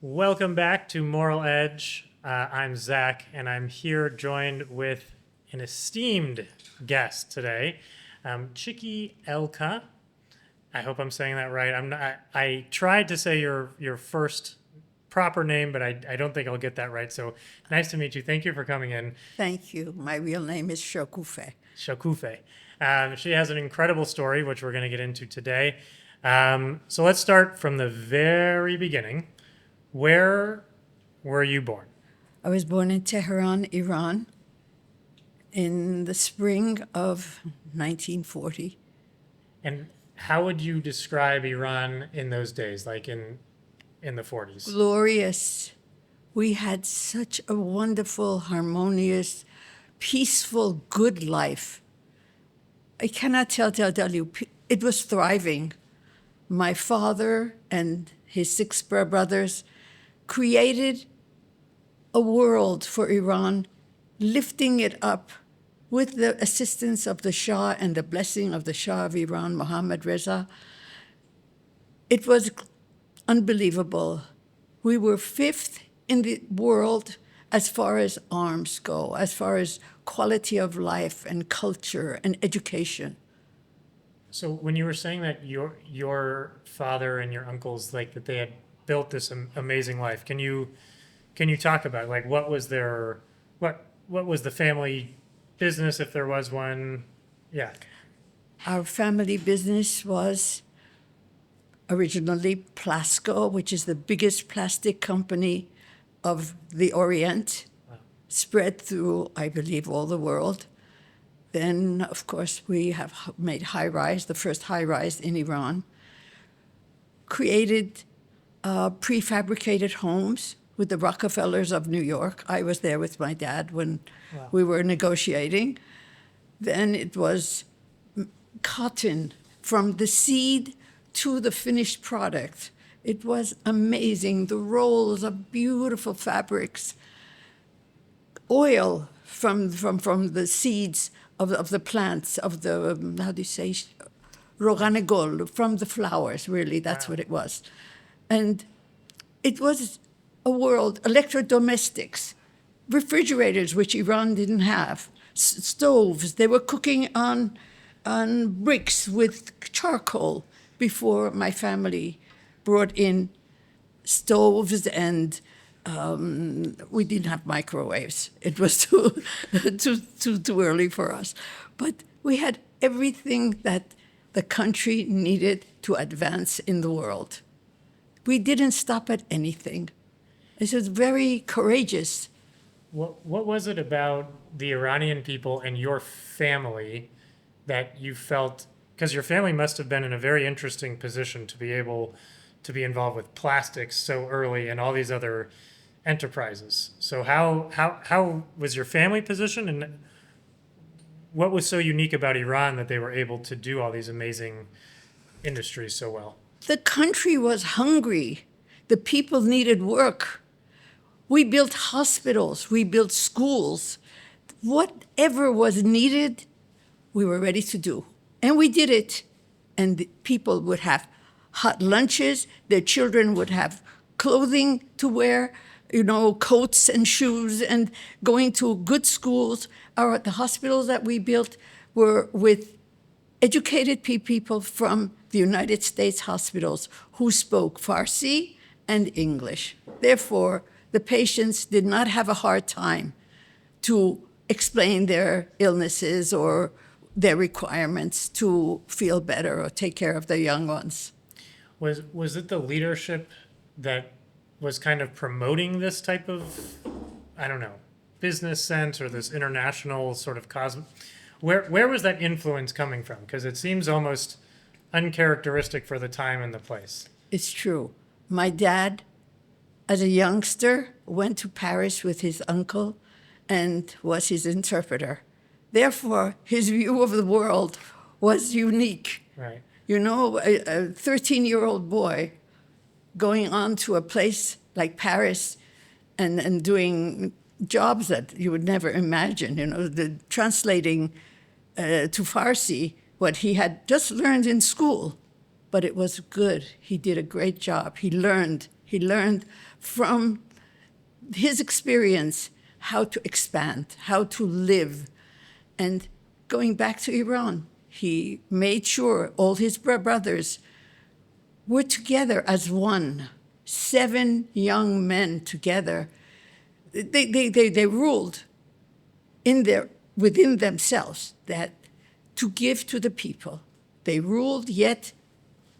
Welcome back to Moral Edge. I'm Zach, and I'm here joined with an esteemed guest today, Chicki Elka. I hope I'm saying that right. I'm not. I tried to say your first proper name, but I don't think I'll get that right. So nice to meet you. Thank you for coming in. Thank you. My real name is Shekoufeh. Shekoufeh. She has an incredible story, which we're going to get into today. So let's start from the very beginning. Where were you born? I was born in Tehran, Iran, in the spring of 1940. And how would you describe Iran in those days, like in the 40s? Glorious. We had such a wonderful, harmonious, peaceful, good life. I cannot tell you, it was thriving. My father and his six brothers created a world for Iran, lifting it up with the assistance of the Shah and the blessing of the Shah of Iran, Mohammad Reza. It was unbelievable. We were fifth in the world as far as arms go, as far as quality of life and culture and education. So when you were saying that your father and your uncles, like that they had built this amazing life, can you talk about like what was the family business, if there was one? Yeah. Our family business was originally Plasco, which is the biggest plastic company of the Orient, spread through, I believe, all the world. Then, of course, we have made high-rise, the first high-rise in Iran, created prefabricated homes with the Rockefellers of New York. I was there with my dad when we were negotiating. Then it was cotton from the seed to the finished product. It was amazing. The rolls of beautiful fabrics, oil from the seeds of the plants, of the, how do you say, rogan gol, from the flowers, really, that's what it was. And it was a world, electrodomestics, refrigerators, which Iran didn't have, stoves. They were cooking on bricks with charcoal before my family brought in stoves, and we didn't have microwaves. It was too early for us. But we had everything that the country needed to advance in the world. We didn't stop at anything. This was very courageous. What was it about the Iranian people and your family that you felt, because your family must have been in a very interesting position to be able to be involved with plastics so early and all these other enterprises. So how was your family positioned, and what was so unique about Iran that they were able to do all these amazing industries so well? The country was hungry. The people needed work. We built hospitals. We built schools. Whatever was needed, we were ready to do. And we did it. And the people would have hot lunches. Their children would have clothing to wear, coats and shoes, and going to good schools. The hospitals that we built were with educated people from the United States hospitals who spoke Farsi and English. Therefore, the patients did not have a hard time to explain their illnesses or their requirements to feel better or take care of their young ones. Was it the leadership that was kind of promoting this type of, I don't know, business sense or this international sort of cosmos? Where was that influence coming from? Because it seems almost uncharacteristic for the time and the place. It's true. My dad, as a youngster, went to Paris with his uncle and was his interpreter. Therefore, his view of the world was unique. Right. A 13-year-old boy going on to a place like Paris and doing jobs that you would never imagine, translating to Farsi what he had just learned in school. But it was good. He did a great job. He learned. He learned from his experience how to expand, how to live. And going back to Iran, he made sure all his brothers were together as one. 7 young men together. They ruled within themselves that to give to the people. They ruled yet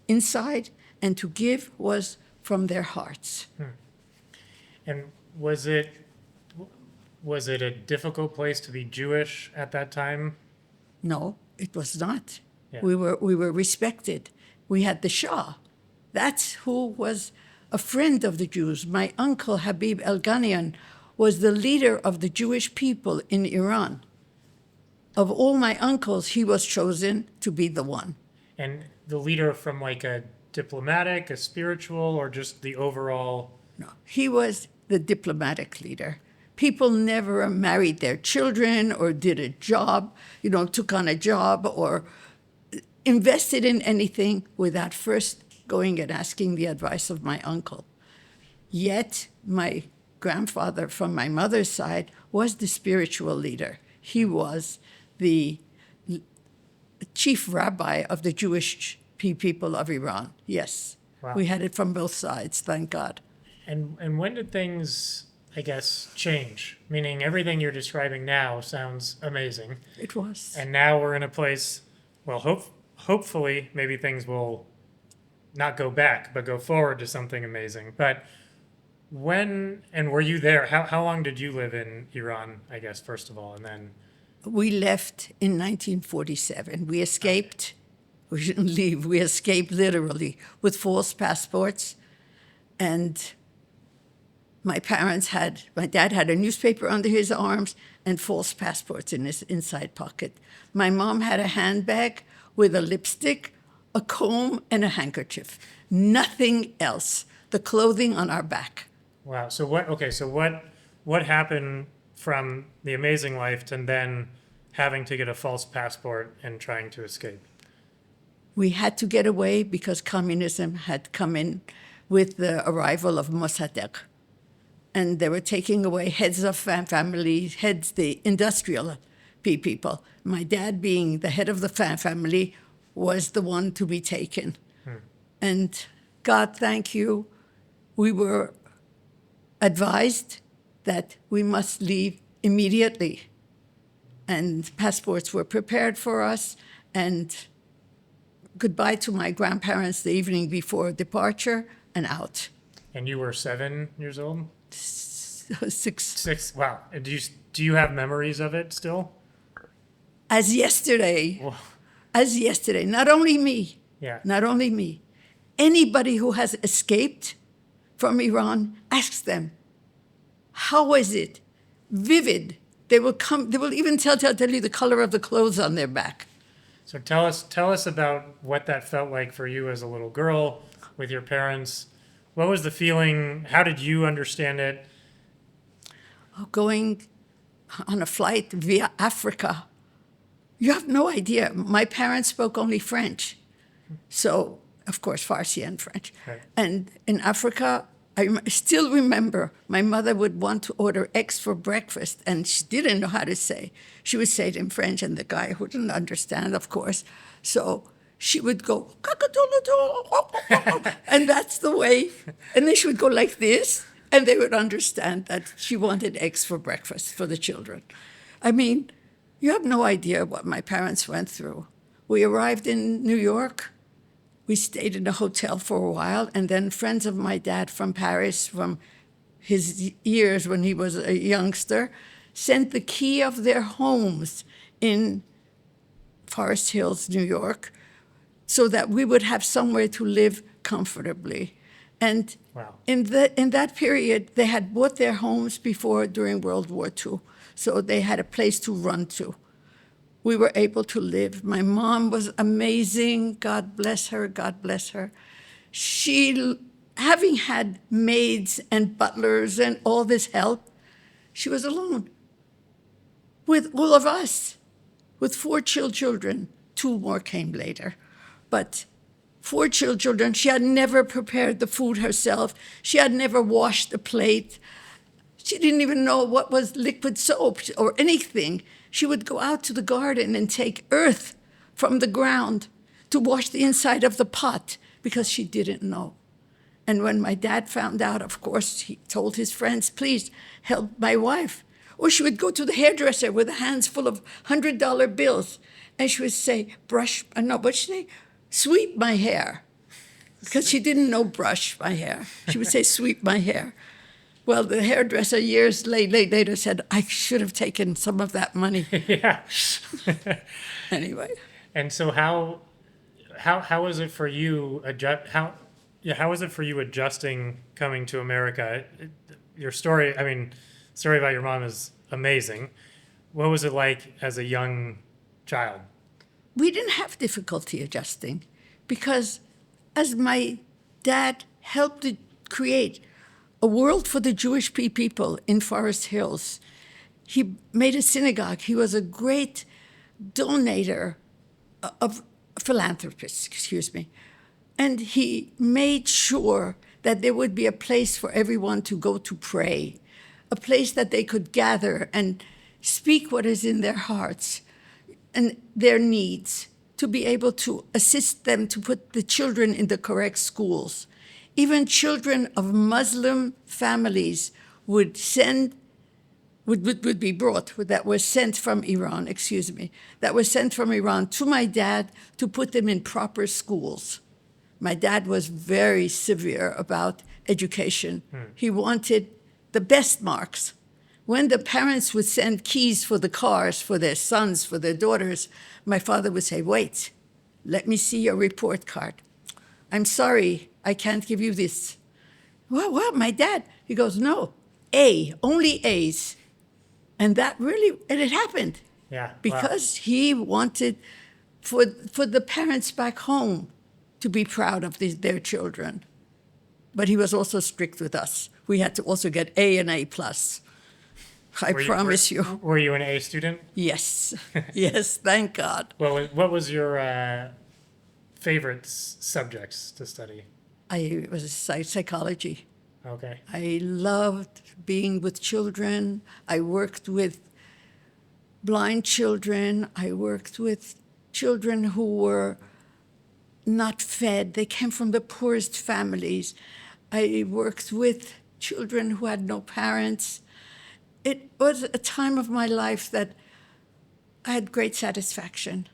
inside, and to give was from their hearts. And was it a difficult place to be Jewish at that time? No, it was not. Yeah. We were respected. We had the Shah. That's who was a friend of the Jews. My uncle Habib Elganian was the leader of the Jewish people in Iran. Of all my uncles, he was chosen to be the one. And the leader from like a diplomatic, a spiritual, or just the overall? No, he was the diplomatic leader. People never married their children or did a job, took on a job or invested in anything without first going and asking the advice of my uncle. Yet my grandfather from my mother's side was the spiritual leader. He was the chief rabbi of the Jewish people of Iran. Yes. Wow. We had it from both sides, thank God. And when did things, I guess, change? Meaning everything you're describing now sounds amazing. It was. And now we're in a place, well, hopefully maybe things will not go back, but go forward to something amazing. But when, and were you there? How long did you live in Iran, I guess, first of all, and then? We left in 1947. We escaped. We didn't leave. We escaped literally with false passports. And my dad had a newspaper under his arms and false passports in his inside pocket. My mom had a handbag with a lipstick, a comb, and a handkerchief. Nothing else. The clothing on our back. Wow. So what happened from the amazing life to then having to get a false passport and trying to escape? We had to get away because communism had come in with the arrival of Mossadegh. And they were taking away heads of families, the industrial people. My dad, being the head of the family, was the one to be taken. And God, thank you, we were advised that we must leave immediately. And passports were prepared for us. And goodbye to my grandparents the evening before departure and out. And you were 7 years old? 6. 6. Wow. And do you have memories of it still? As yesterday. Whoa. As yesterday. Not only me. Yeah. Not only me. Anybody who has escaped from Iran, ask them, how is it? Vivid. They will even tell you the color of the clothes on their back. So tell us about what that felt like for you as a little girl with your parents. What was the feeling? How did you understand it? Going on a flight via Africa. You have no idea. My parents spoke only French. So, of course, Farsi and French. Right. And in Africa, I still remember my mother would want to order eggs for breakfast, and she didn't know how to say. She would say it in French, and the guy wouldn't understand, of course. So she would go, and that's the way. And then she would go like this, and they would understand that she wanted eggs for breakfast for the children. I mean, you have no idea what my parents went through. We arrived in New York. We stayed in a hotel for a while, and then friends of my dad from Paris, from his years when he was a youngster, sent the key of their homes in Forest Hills, New York, so that we would have somewhere to live comfortably. And Wow. in that period, they had bought their homes before during World War II, so they had a place to run to. We were able to live. My mom was amazing. God bless her. God bless her. She, having had maids and butlers and all this help, she was alone with all of us, with 4 children. 2 more came later. But 4 children. She had never prepared the food herself. She had never washed the plate. She didn't even know what was liquid soap or anything. She would go out to the garden and take earth from the ground to wash the inside of the pot because she didn't know. And when my dad found out, of course, he told his friends, please help my wife. Or she would go to the hairdresser with hands full of $100 bills. And she would say, sweep my hair. Because she didn't know brush my hair. She would say, sweep my hair. Well, the hairdresser years later said, I should have taken some of that money. Yeah. Anyway. And so how was it for you how was it for you adjusting coming to America? Your story, story about your mom is amazing. What was it like as a young child? We didn't have difficulty adjusting because as my dad helped to create a world for the Jewish people in Forest Hills, he made a synagogue. He was a great donator of philanthropist, And he made sure that there would be a place for everyone to go to pray, a place that they could gather and speak what is in their hearts and their needs, to be able to assist them to put the children in the correct schools. Even children of Muslim families would be brought, that were sent from Iran, that were sent from Iran to my dad to put them in proper schools. My dad was very severe about education. He wanted the best marks. When the parents would send keys for the cars for their sons, for their daughters, my father would say, wait, let me see your report card. I'm sorry, I can't give you this. What, my dad? He goes, no, only A's. And it happened. Yeah. Because he wanted for the parents back home to be proud of their children. But he was also strict with us. We had to also get A and A+. I promise you. Were you an A student? Yes. Yes, thank God. Well, what was your favorite subjects to study? It was psychology. Okay. I loved being with children. I worked with blind children. I worked with children who were not fed. They came from the poorest families. I worked with children who had no parents. It was a time of my life that I had great satisfaction.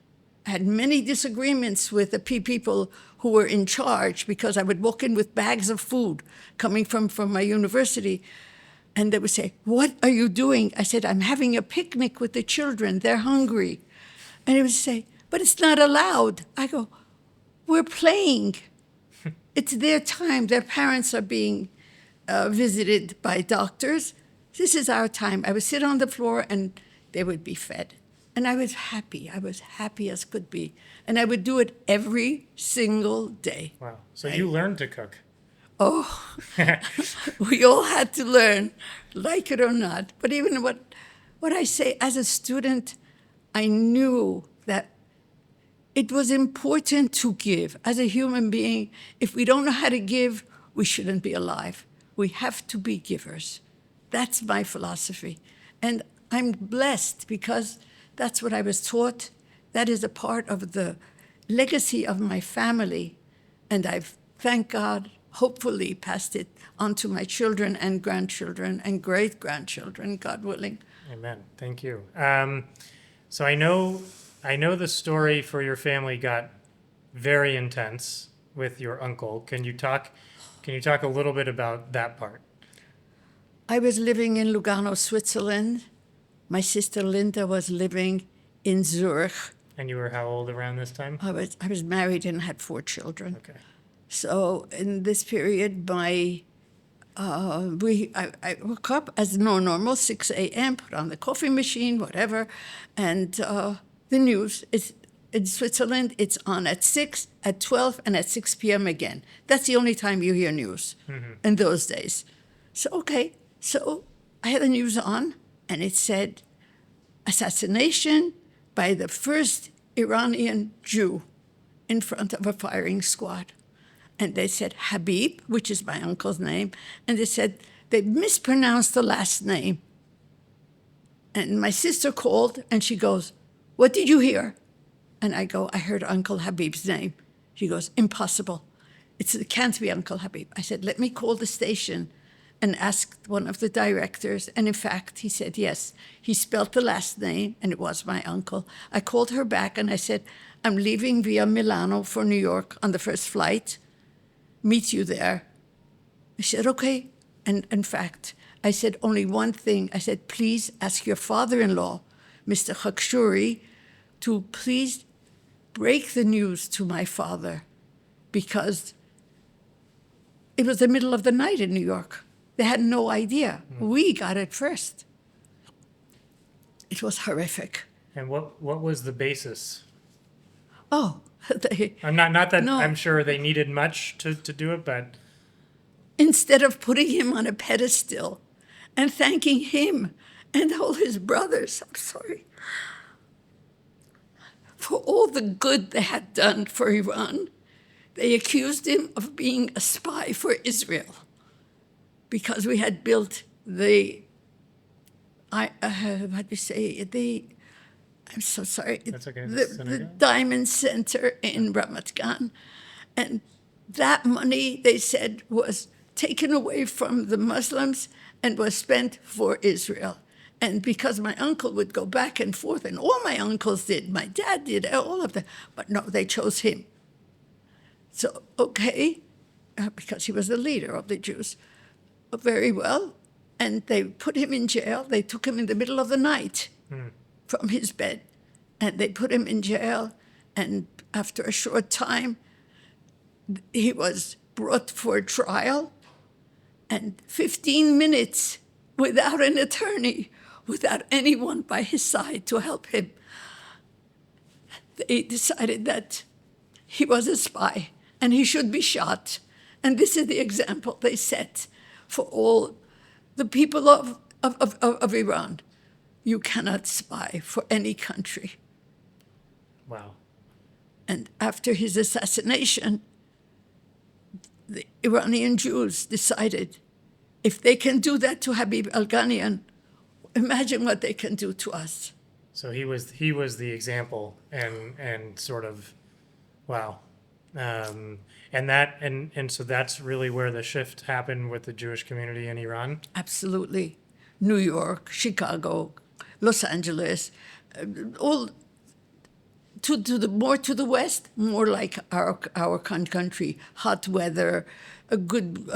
I had many disagreements with the people who were in charge because I would walk in with bags of food coming from my university, and they would say, what are you doing? I said, I'm having a picnic with the children. They're hungry. And they would say, but it's not allowed. I go, we're playing. It's their time. Their parents are being visited by doctors. This is our time. I would sit on the floor and they would be fed. And I was happy. I was happy as could be. And I would do it every single day. Wow. So you learned to cook. Oh, we all had to learn, like it or not. But even what I say, as a student, I knew that it was important to give. As a human being, if we don't know how to give, we shouldn't be alive. We have to be givers. That's my philosophy. And I'm blessed because that's what I was taught. That is a part of the legacy of my family. And I've, thank God, hopefully passed it on to my children and grandchildren and great-grandchildren, God willing. Amen. Thank you. So I know the story for your family got very intense with your uncle. Can you talk a little bit about that part? I was living in Lugano, Switzerland. My sister Linda was living in Zurich. And you were how old around this time? I was married and had 4 children. Okay. So in this period, I woke up as normal, 6 a.m., put on the coffee machine, whatever, and the news is in Switzerland, it's on at 6, at 12, and at 6 p.m. again. That's the only time you hear news in those days. So, okay, so I had the news on, and it said, assassination by the first Iranian Jew in front of a firing squad. And they said Habib, which is my uncle's name, and they said they mispronounced the last name. And my sister called, and she goes, "What did you hear?" And I go, "I heard Uncle Habib's name." She goes, "Impossible. It can't be Uncle Habib." I said, "Let me call the station and ask one of the directors." And in fact, he said, yes, he spelled the last name, and it was my uncle. I called her back, and I said, "I'm leaving via Milano for New York on the first flight. Meet you there." She said, "Okay." And in fact, I said only one thing. I said, "Please ask your father-in-law, Mr. Jewry, to please break the news to my father, because it was the middle of the night in New York. They had no idea. We got it first." It was horrific. And what was the basis? Oh, I'm not that No. I'm sure they needed much to do it, but instead of putting him on a pedestal and thanking him and all his brothers, I'm sorry, for all the good they had done for Iran, they accused him of being a spy for Israel, because we had built I'm so sorry. That's okay. The Synagogue? Diamond Center in Ramat Gan. And that money, they said, was taken away from the Muslims and was spent for Israel. And because my uncle would go back and forth, and all my uncles did, my dad did, all of them, but no, they chose him. So, okay, because he was the leader of the Jews. Very well. And they put him in jail. They took him in the middle of the night from his bed, and they put him in jail. And after a short time, he was brought for a trial, and 15 minutes without an attorney, without anyone by his side to help him, they decided that he was a spy and he should be shot. And this is the example they set for all the people of Iran. You cannot spy for any country. wow. And after his assassination, the Iranian Jews decided, if they can do that to Habib Elghanian, imagine what they can do to us. So he was the example, and sort of, wow, and so that's really where the shift happened with the Jewish community in Iran. Absolutely. New York, Chicago, Los Angeles, all to the west, more like our country, hot weather, a good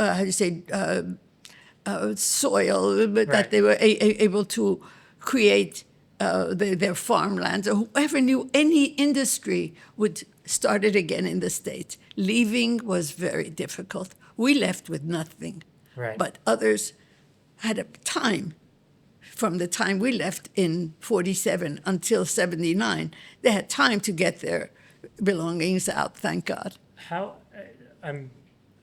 soil, but Right. that they were able to create their farmlands, or whoever knew any industry would start it again in the States. Leaving was very difficult. We left with nothing, Right. but others had a time. From the time we left in 47 until 79, they had time to get their belongings out, thank God. How I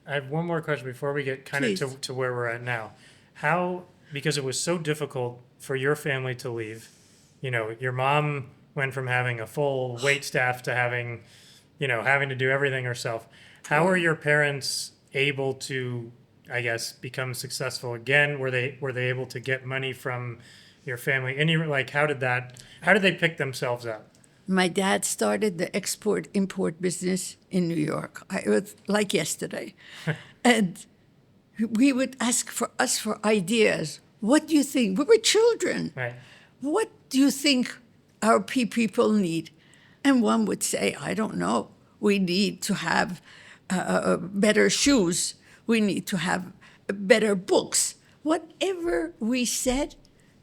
have one more question before we get kind of Please. to where we're at now. How, because it was so difficult for your family to leave, your mom went from having a full wait staff to having to do everything herself. How are your parents able to, I guess, become successful again? Were they able to get money from your family? How did they pick themselves up? My dad started the export-import business in New York. It was like yesterday. And we would ask for ideas. What do you think? We were children. Right. What do you think our people need? And one would say, I don't know. We need to have better shoes. We need to have better books. Whatever we said,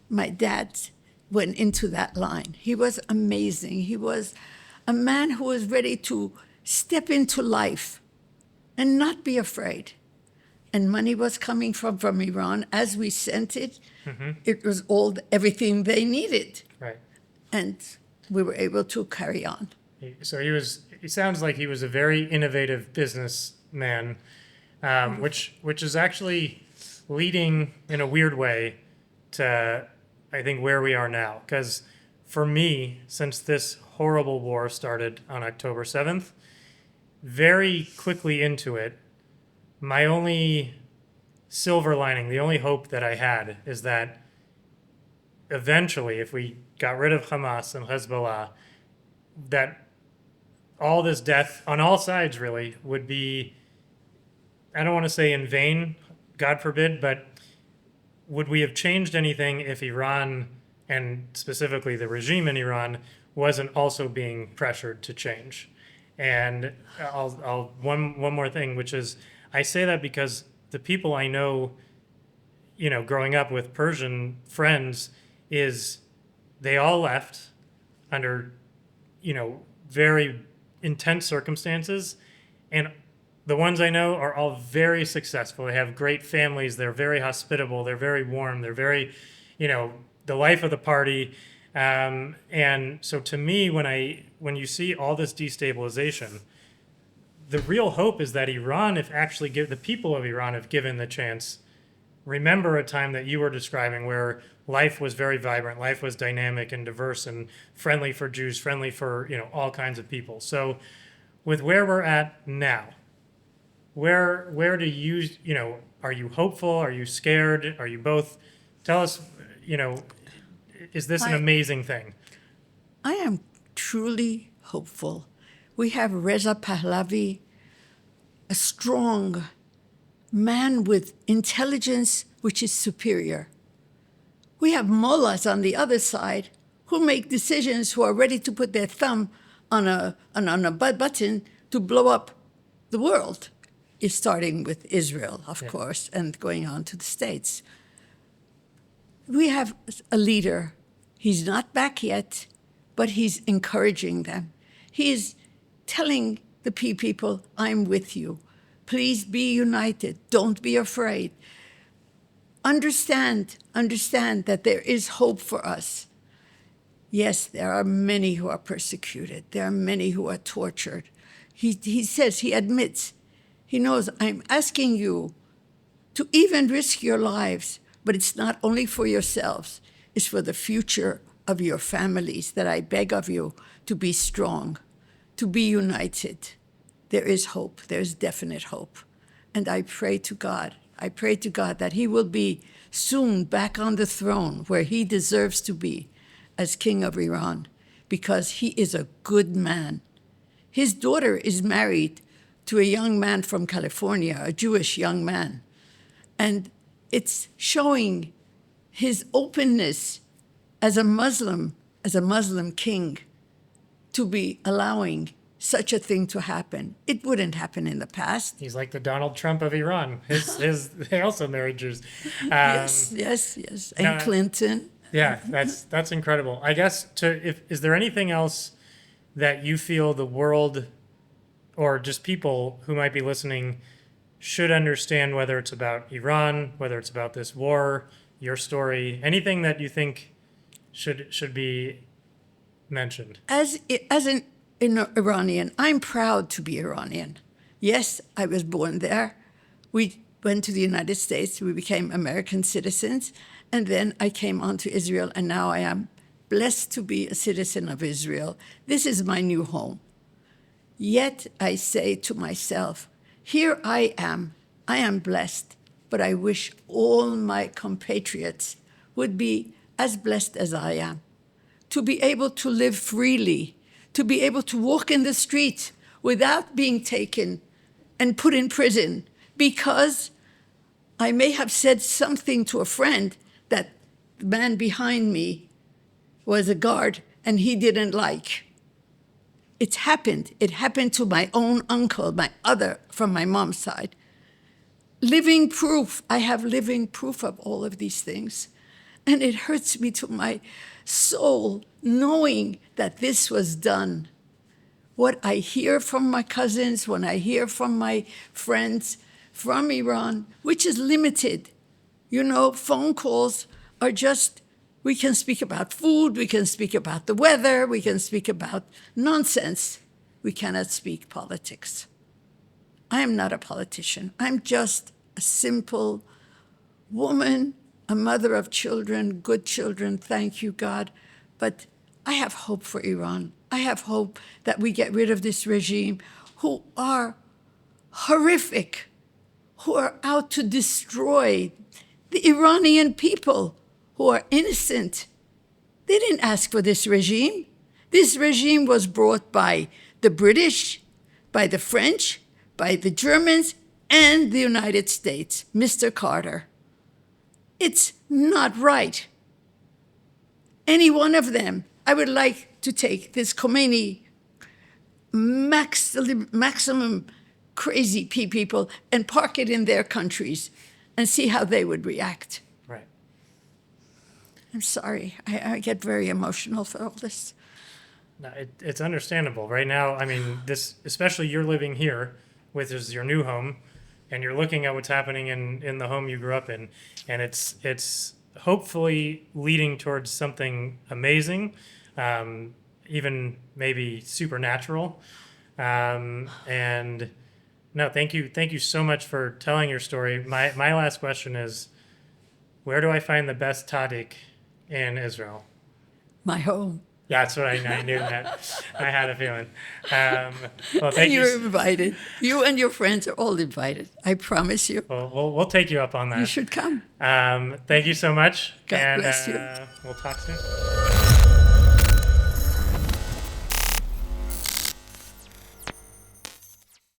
my dad went into that line. He was amazing. He was a man who was ready to step into life and not be afraid. And money was coming from Iran. As we sent it, it was everything they needed. Right. And we were able to carry on. So he sounds like he was a very innovative businessman, which is actually leading in a weird way to, I think, where we are now. Because for me, since this horrible war started on October 7th, very quickly into it, my only silver lining, the only hope that I had is that eventually, if we got rid of Hamas and Hezbollah, that all this death on all sides really would be, I don't want to say in vain, God forbid, but would we have changed anything if Iran, and specifically the regime in Iran, wasn't also being pressured to change? And I'll one more thing, which is I say that because the people I know, growing up with Persian friends, is they all left under, very intense circumstances, and the ones I know are all very successful. They have great families. They're very hospitable. They're very warm. They're very, the life of the party. And so to me, when you see all this destabilization, the real hope is that Iran, if actually the people of Iran, if given the chance, remember a time that you were describing where life was very vibrant, life was dynamic and diverse and friendly for Jews, friendly for all kinds of people. So with where we're at now, where do are you hopeful? Are you scared? Are you both? Tell us, is this an I, amazing thing? I am truly hopeful. We have Reza Pahlavi, a strong man with intelligence which is superior. We have mullahs on the other side who make decisions, who are ready to put their thumb on a button to blow up the world. Is starting with Israel, of course, and going on to the States. We have a leader. He's not back yet, but he's encouraging them. He is telling the people, I'm with you. Please be united. Don't be afraid. Understand that there is hope for us. Yes, there are many who are persecuted. There are many who are tortured. He says, he admits, he knows, I'm asking you to even risk your lives, but it's not only for yourselves, it's for the future of your families that I beg of you to be strong, to be united. There is hope. There is definite hope. And I pray to God that he will be soon back on the throne where he deserves to be as king of Iran, because he is a good man. His daughter is married to a young man from California, a Jewish young man. And it's showing his openness as a Muslim king, to be allowing such a thing to happen. It wouldn't happen in the past. He's like the Donald Trump of Iran. They also married Jews. Yes. And Clinton. Yeah, that's incredible. I guess is there anything else that you feel the world or just people who might be listening should understand, whether it's about Iran, whether it's about this war, your story, anything that you think should be mentioned? As an Iranian, I'm proud to be Iranian. Yes, I was born there. We went to the United States. We became American citizens. And then I came on to Israel, and now I am blessed to be a citizen of Israel. This is my new home. Yet I say to myself, here I am blessed, but I wish all my compatriots would be as blessed as I am, to be able to live freely, to be able to walk in the streets without being taken and put in prison because I may have said something to a friend that the man behind me was a guard and he didn't like. It's happened. It happened to my own uncle, from my mom's side. Living proof. I have living proof of all of these things. And it hurts me to my soul knowing that this was done. What I hear from my cousins, when I hear from my friends from Iran, which is limited. Phone calls are just, we can speak about food, we can speak about the weather, we can speak about nonsense. We cannot speak politics. I am not a politician. I'm just a simple woman, a mother of children, good children, thank you, God. But I have hope for Iran. I have hope that we get rid of this regime. who are horrific, who are out to destroy the Iranian people who are innocent. They didn't ask for this regime. This regime was brought by the British, by the French, by the Germans, and the United States, Mr. Carter. It's not right. Any one of them, I would like to take this Khomeini maximum crazy people and park it in their countries and see how they would react. Right. I'm sorry. I get very emotional for all this. No, it's understandable. Right now, I mean, this, especially you're living here, which is your new home, and you're looking at what's happening in the home you grew up in, and it's hopefully leading towards something amazing, even maybe supernatural. And no, thank you so much for telling your story. My last question is, where do I find the best tadik in Israel? My home. Yeah, that's what I knew that. I had a feeling. Well, thank you. You're invited. You and your friends are all invited. I promise you. Well, we'll take you up on that. You should come. Thank you so much. God and bless you. We'll talk soon.